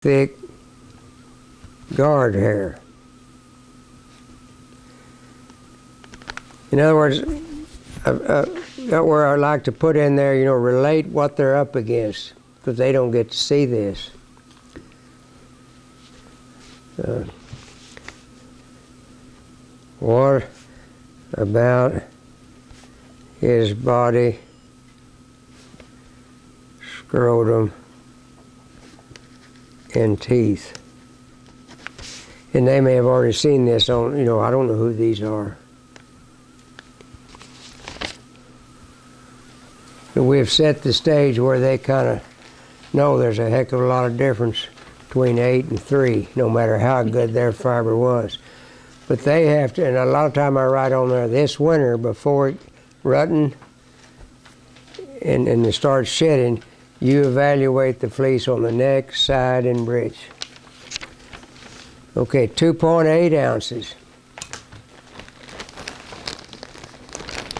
thick guard hair. In other words, where I like to put in there, relate what they're up against, because they don't get to see this. What about his body, scrotum, and teeth? And they may have already seen this on, I don't know who these are. But we've set the stage where they kind of know there's a heck of a lot of difference between 8 and 3, no matter how good their fiber was. But they have to, and a lot of time I write on there, this winter before rutting and it starts shedding, you evaluate the fleece on the neck, side, and bridge. Okay, 2.8 ounces.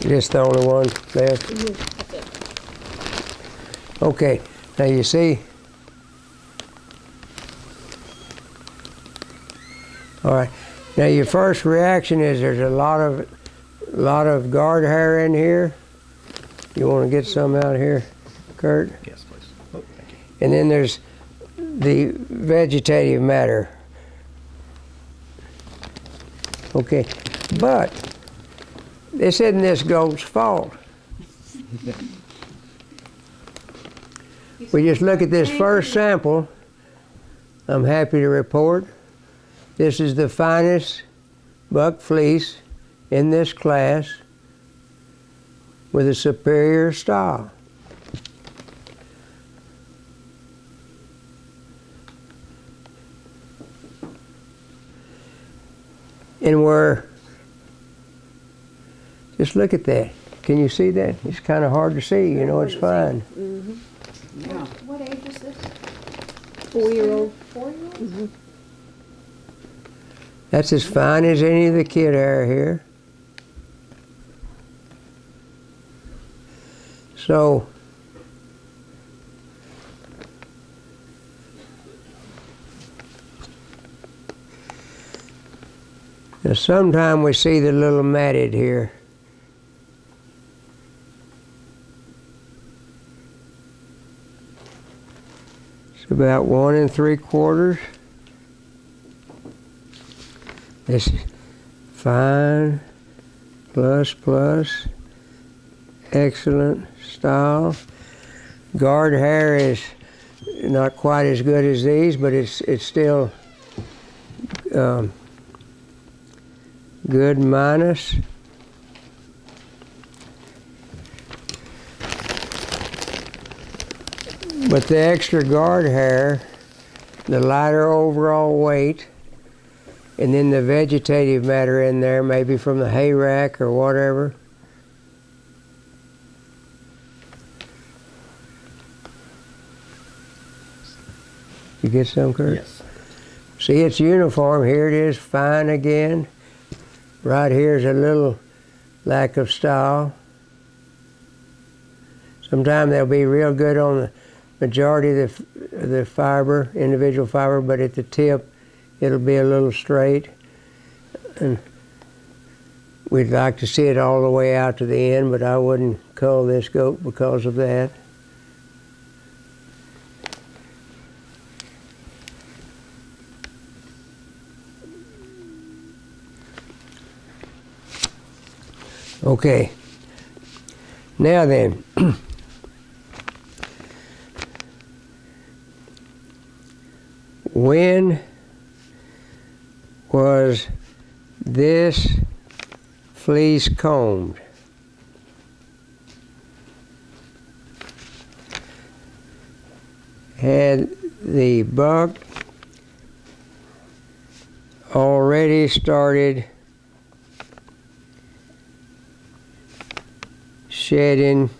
Is this the only one left? Mm-hmm. Okay, now you see. All right, now your first reaction is there's a lot of guard hair in here. You want to get some out here, Kurt? Yes, please. Oh, thank you. And then there's the vegetative matter. Okay, but this isn't this goat's fault. We just look at this first sample. I'm happy to report this is the finest buck fleece in this class with a superior style. And just look at that. Can you see that? It's kind of hard to see, it's fine. Mm-hmm. Yeah. What age is this? 4-year-old. 4-year-old? Mm-hmm. That's as fine as any of the kid hair here. So, now sometimes we see the little matted here. It's about 1 3/4. This is fine, plus, excellent style. Guard hair is not quite as good as these, but it's still good minus. But the extra guard hair, the lighter overall weight, and then the vegetative matter in there, maybe from the hay rack or whatever. You get some, Kurt? Yes. See, it's uniform. Here it is, fine again. Right here is a little lack of style. Sometimes they'll be real good on the majority of the fiber, individual fiber, but at the tip, it'll be a little straight. And we'd like to see it all the way out to the end, but I wouldn't cull this goat because of that. Okay, now then, when was this fleece combed? Had the buck already started shedding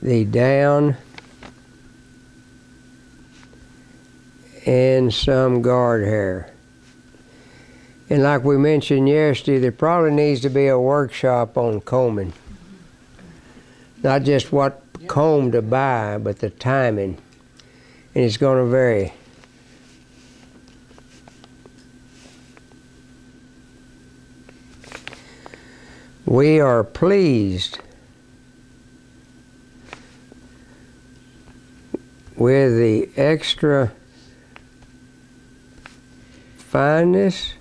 the down and some guard hair? And like we mentioned yesterday, there probably needs to be a workshop on combing. Not just what comb to buy, but the timing. and it's going to vary. We are pleased with the extra fineness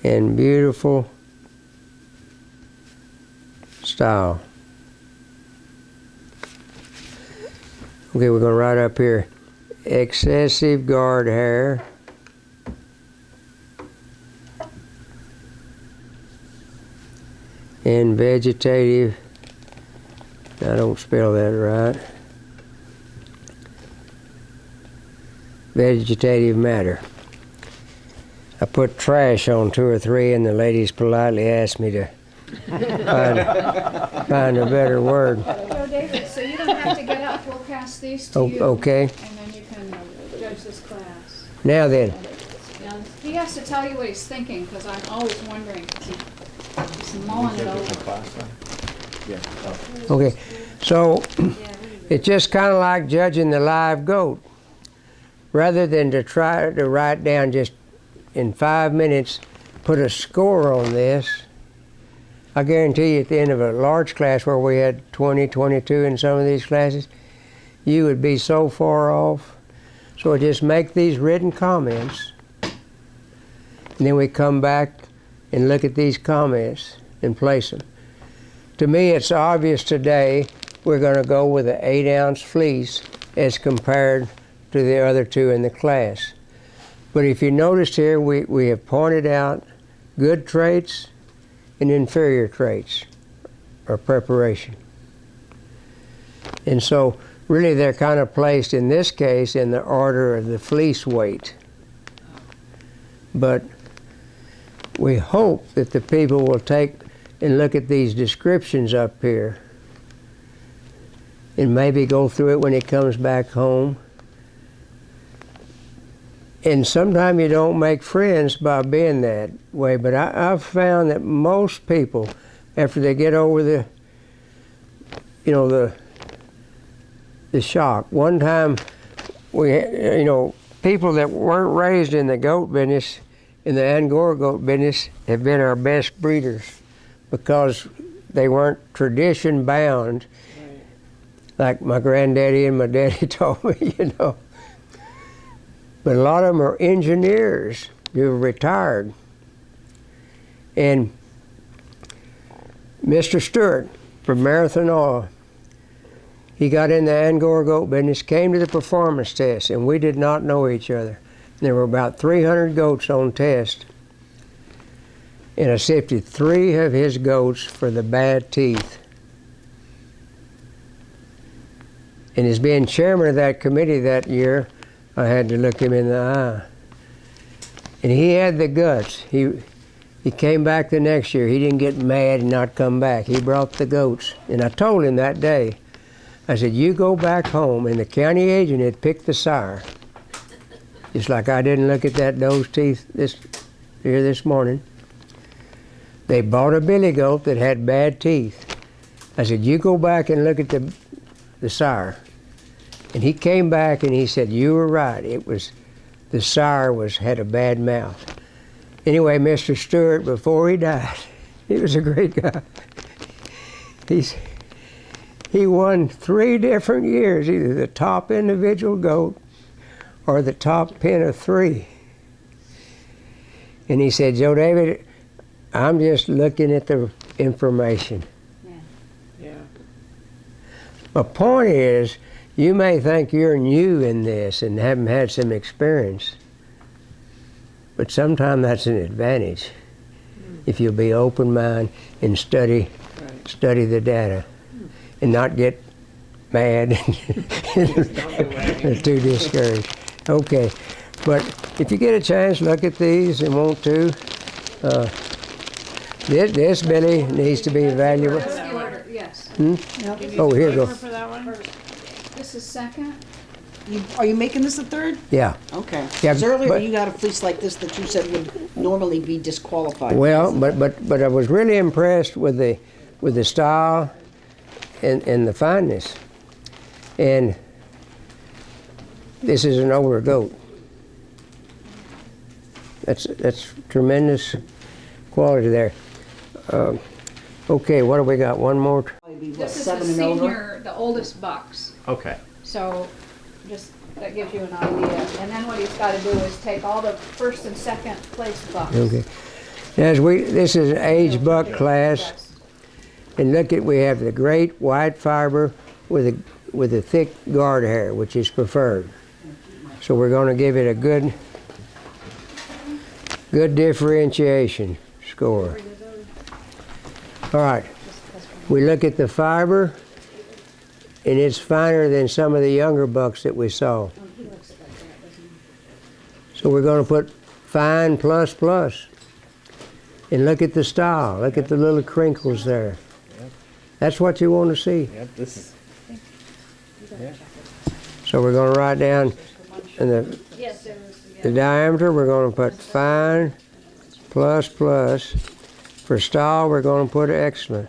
and beautiful style. Okay, we're going to write up here, excessive guard hair, and vegetative, I don't spell that right, vegetative matter. I put trash on 2 or 3 and the ladies politely asked me to find a better word. So David, so you don't have to get up, we'll pass these to you. Okay. And then you can judge this class. Now then, Now, he has to tell you what he's thinking, because I'm always wondering, 'cause he's mulling it over. okay, so it's just kind of like judging the live goat. Rather than to try to write down just in 5 minutes, put a score on this, I guarantee you at the end of a large class where we had 20, 22 in some of these classes, you would be so far off. So just make these written comments, and then we come back and look at these comments and place them. To me, it's obvious today we're going to go with an 8-ounce fleece as compared to the other 2 in the class. But if you noticed here, we have pointed out good traits and inferior traits or preparation. And so really they're kind of placed in this case in the order of the fleece weight. But we hope that the people will take and look at these descriptions up here and maybe go through it when he comes back home. And sometimes you don't make friends by being that way, but I've found that most people, after they get over the shock. One time, people that weren't raised in the goat business, in the Angora goat business, have been our best breeders because they weren't tradition bound, like my granddaddy and my daddy told me, But a lot of them are engineers who are retired. And Mr. Stewart from Marathon Oil, he got in the Angora goat business, came to the performance test, and we did not know each other. There were about 300 goats on test, and I sifted 3 of his goats for the bad teeth. And as being chairman of that committee that year, I had to look him in the eye. And he had the guts. He came back the next year. He didn't get mad and not come back. He brought the goats. And I told him that day, I said, you go back home, and the county agent had picked the sire. Just like I didn't look at that doe's teeth this morning. They bought a billy goat that had bad teeth. I said, you go back and look at the sire. And he came back and he said, you were right. The sire had a bad mouth. Anyway, Mr. Stewart, before he died, he was a great guy. He won 3 different years, either the top individual goat or the top pen of 3. And he said, Joe David, I'm just looking at the information. Yeah. My point is, you may think you're new in this and haven't had some experience, but sometimes that's an advantage if you'll be open-minded and study the data and not get mad and too discouraged. Okay, but if you get a chance, look at these and want to. This Billy needs to be evaluated. That's the order, yes. Oh, here you go. For that one? This is second. Are you making this the 3rd? Yeah. Okay. Yeah, 'Cause earlier but- you got a fleece like this that you said would normally be disqualified. Well, but I was really impressed with the style and the fineness. And This is an older goat. That's tremendous quality there. Okay, what do we got? One more? Probably, what, This is the 7 and over? senior, the oldest bucks. Okay. So just, that gives you an idea. And then what he's got to do is take all the first and second place bucks. Okay. This is an age buck class, Yes. and look at, we have the great white fiber with a thick guard hair, which is preferred. So we're going to give it a good differentiation score. All right. We look at the fiber, and it's finer than some of the younger bucks that we saw. So we're going to put fine plus plus. And look at the style. Look at the little crinkles there. That's what you want to see. Yep, this is. Yeah. So we're going to write down in the diameter, we're going to put fine plus plus. For style, we're going to put excellent.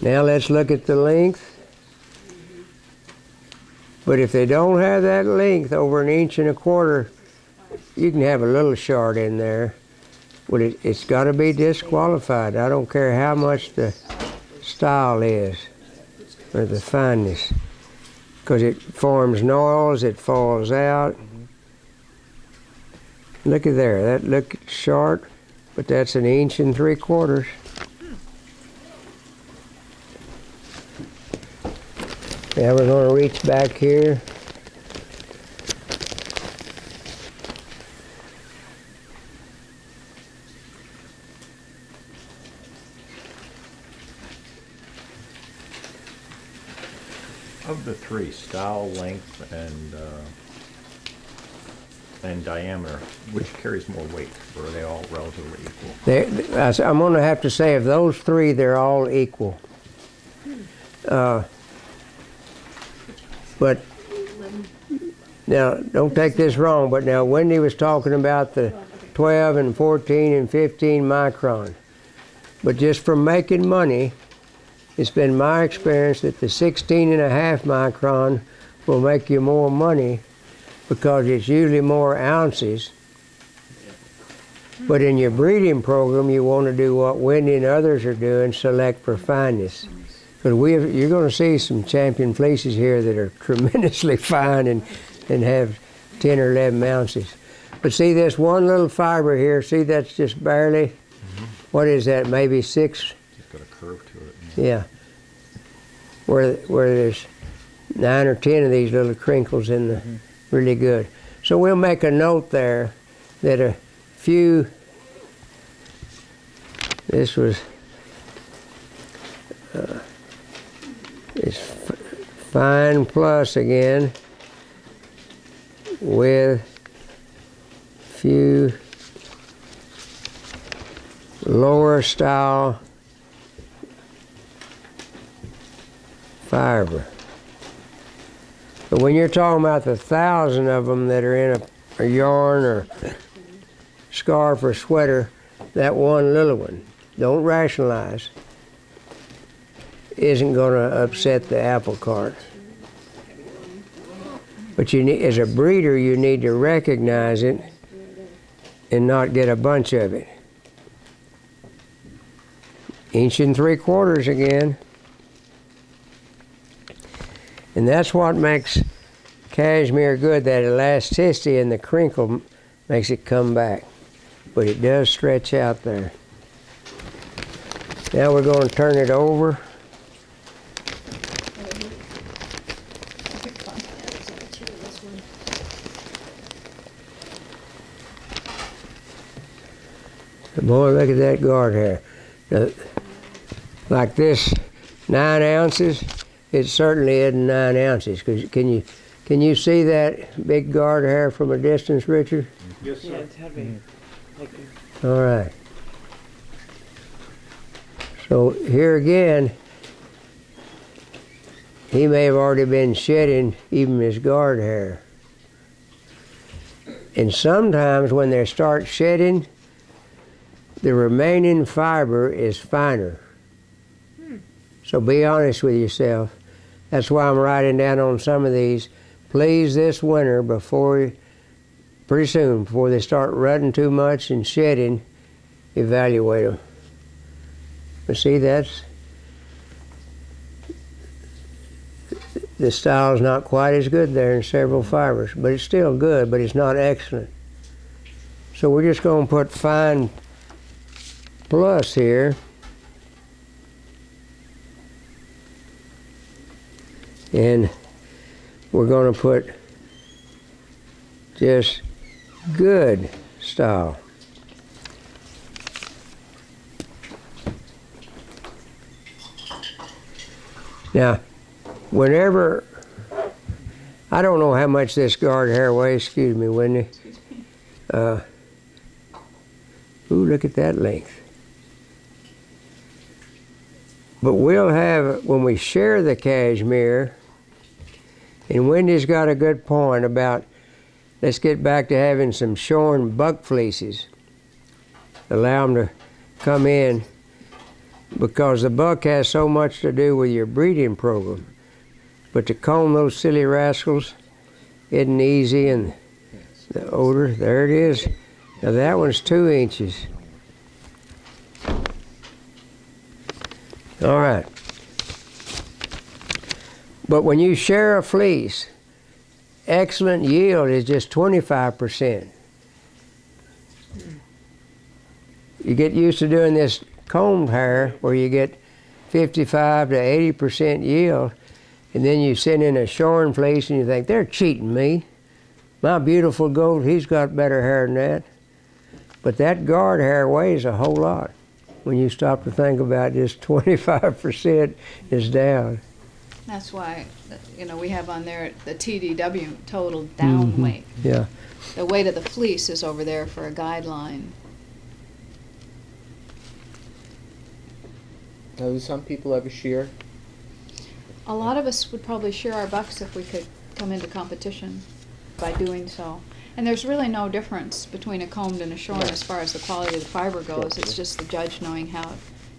Now let's look at the length. But if they don't have that length over 1 1/4 inches, you can have a little short in there, but it's got to be disqualified. I don't care how much the style is or the fineness, because it forms knolls, it falls out. Look at there, that look short, but that's 1 3/4 inches. Now we're going to reach back here. Of the three, style, length, and diameter, which carries more weight, or are they all relatively equal? I'm going to have to say of those three, they're all equal. But now, don't take this wrong, but now Wendy was talking about the 12 and 14 and 15 micron. But just from making money, it's been my experience that the 16.5 micron will make you more money because it's usually more ounces. But in your breeding program, you want to do what Wendy and others are doing, select for fineness. Because you're going to see some champion fleeces here that are tremendously fine and have 10 or 11 ounces. But see this one little fiber here, see that's just barely, what is that, maybe 6? It's got a curve to it. Yeah. Where there's 9 or 10 of these little crinkles in the, really good. So we'll make a note there that a few, this was, it's fine plus again with few lower style fiber. But when you're talking about the 1,000 of them that are in a yarn or scarf or sweater, that one little one, don't rationalize, isn't going to upset the apple cart. But you need, as a breeder, you need to recognize it and not get a bunch of it. 1 3/4 inches again. And that's what makes cashmere good, that elasticity and the crinkle makes it come back. But it does stretch out there. Now we're going to turn it over. Boy, look at that guard hair. Now, like this, 9 ounces, it certainly isn't 9 ounces. Can you see that big guard hair from a distance, Richard? Yes, sir. Yeah, it's heavy. All right. So here again, he may have already been shedding even his guard hair. And sometimes when they start shedding, the remaining fiber is finer. So be honest with yourself. That's why I'm writing down on some of these, please this winter pretty soon, before they start rutting too much and shedding, evaluate them. But see, the style's not quite as good there in several fibers, but it's still good, but it's not excellent. So we're just going to put fine plus here. And we're going to put just good style. Now, whenever, I don't know how much this guard hair weighs, excuse me, Wendy. Ooh, look at that length. But we'll have, when we share the cashmere, and Wendy's got a good point about, let's get back to having some shorn buck fleeces. Allow them to come in, because the buck has so much to do with your breeding program. But to comb those silly rascals isn't easy, and the odor, there it is. Now that one's 2 inches. All right. But when you share a fleece, excellent yield is just 25%. You get used to doing this combed hair where you get 55 to 80% yield, and then you send in a shorn fleece and you think, they're cheating me. My beautiful goat, he's got better hair than that. But that guard hair weighs a whole lot when you stop to think about just 25% is down. That's why, you know, we have on there the TDW, total down weight. Yeah. The weight of the fleece is over there for a guideline. Now, do some people ever shear? A lot of us would probably shear our bucks if we could come into competition by doing so. And there's really no difference between a combed and a shorn as far as the quality of the fiber goes. It's just the judge knowing how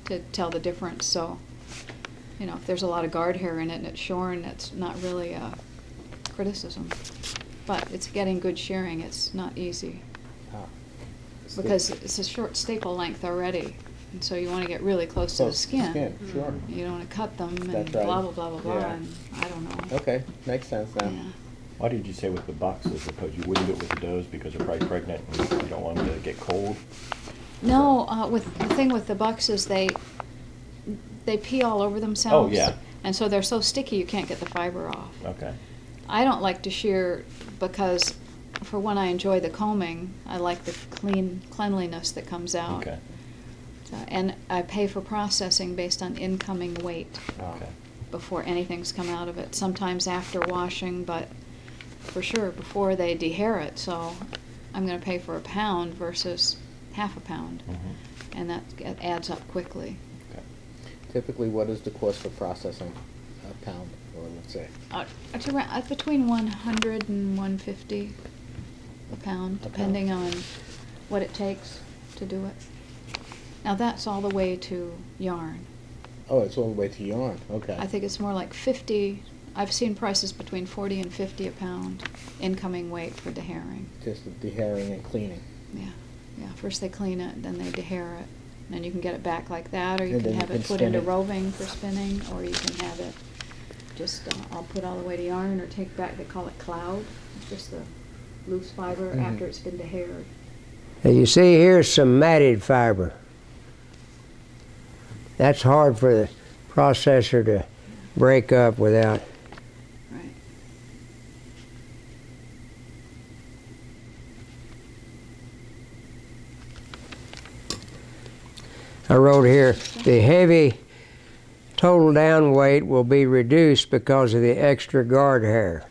to tell the difference. So, you know, if there's a lot of guard hair in it and it's shorn, that's not really a criticism. But it's getting good shearing. It's not easy because it's a short staple length already. And so you want to get really close to the skin. Sure. You don't want to cut them and That's right. blah, blah, blah, blah, blah. Yeah. And I don't know. Okay, makes sense then. Yeah. Why did you say with the bucks as opposed, you wouldn't do it with the does because they're probably pregnant and you don't want them to get cold? No, with the thing with the bucks is they pee all over themselves. Oh, yeah. And so they're so sticky you can't get the fiber off. Okay. I don't like to shear because, for one, I enjoy the combing. I like the cleanliness that comes out. Okay. And I pay for processing based on incoming weight Okay. before anything's come out of it. Sometimes after washing, but for sure before they dehair it. So I'm going to pay for a pound versus half a pound. Mm-hmm. And that adds up quickly. Okay. Typically, what is the cost for processing a pound, or let's say? It's around, between 100 and 150 a pound, depending on what it takes to do it. Now that's all the way to yarn. Oh, it's all the way to yarn. Okay. I think it's more like 50. I've seen prices between 40 and 50 a pound incoming weight for dehairing. Just the dehairing and cleaning. Yeah, yeah. First they clean it, then they dehair it. And then you can get it back like that, or you And can then have you it can put spin into it. roving for spinning, or you can have it just all put all the way to yarn, or take back, they call it cloud. It's just the loose fiber after it's been dehaired. Now you see here's some matted fiber. That's hard for the processor to break up without. Right. I wrote here, the heavy total down weight will be reduced because of the extra guard hair.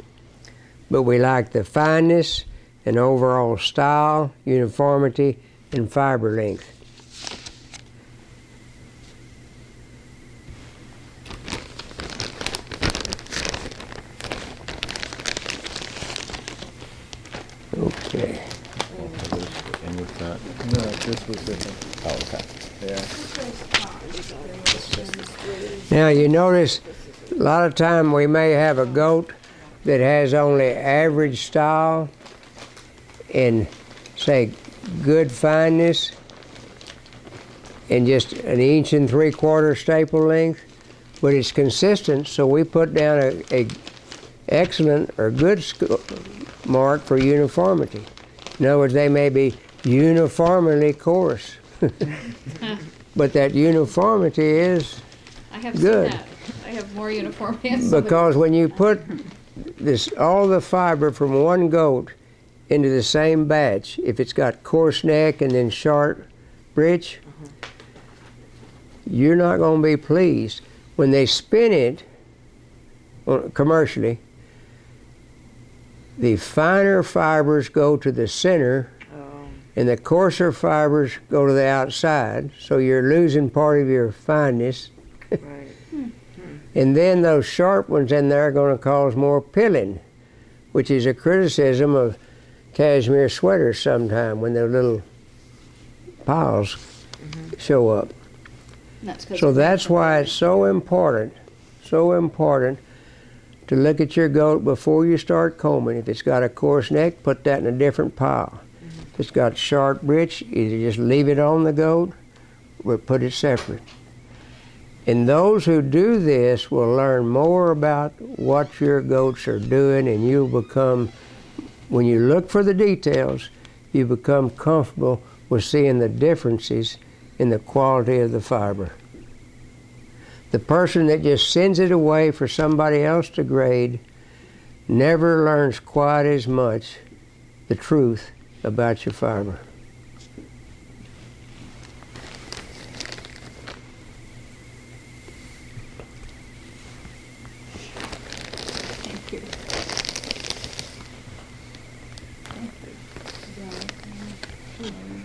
But we like the fineness and overall style, uniformity, and fiber length. Okay. And with that, No, this was different. oh, okay. Yeah. Now you notice A lot of time we may have a goat that has only average style and say good fineness and just an 1 3/4 staple length, but it's consistent, so we put down a excellent or good mark for uniformity. In other words, they may be uniformly coarse, but that uniformity is I have good. seen that. I have more uniformity in some of Because when you put all the fiber from one goat into the same batch, if it's got coarse neck and then sharp bridge, you're not going to be pleased. When they spin it commercially, the finer fibers go to the center and the coarser fibers go to the outside, so you're losing part of your fineness. And then those sharp ones in there are going to cause more pilling, which is a criticism of cashmere sweaters sometime when their little piles show up. So that's why it's so important to look at your goat before you start combing. If it's got a coarse neck, put that in a different pile. If it's got sharp britch, either just leave it on the goat or put it separate. And those who do this will learn more about what your goats are doing, and you'll become, when you look for the details, you become comfortable with seeing the differences in the quality of the fiber. The person that just sends it away for somebody else to grade never learns quite as much the truth about your fiber. Thank you. Thank you.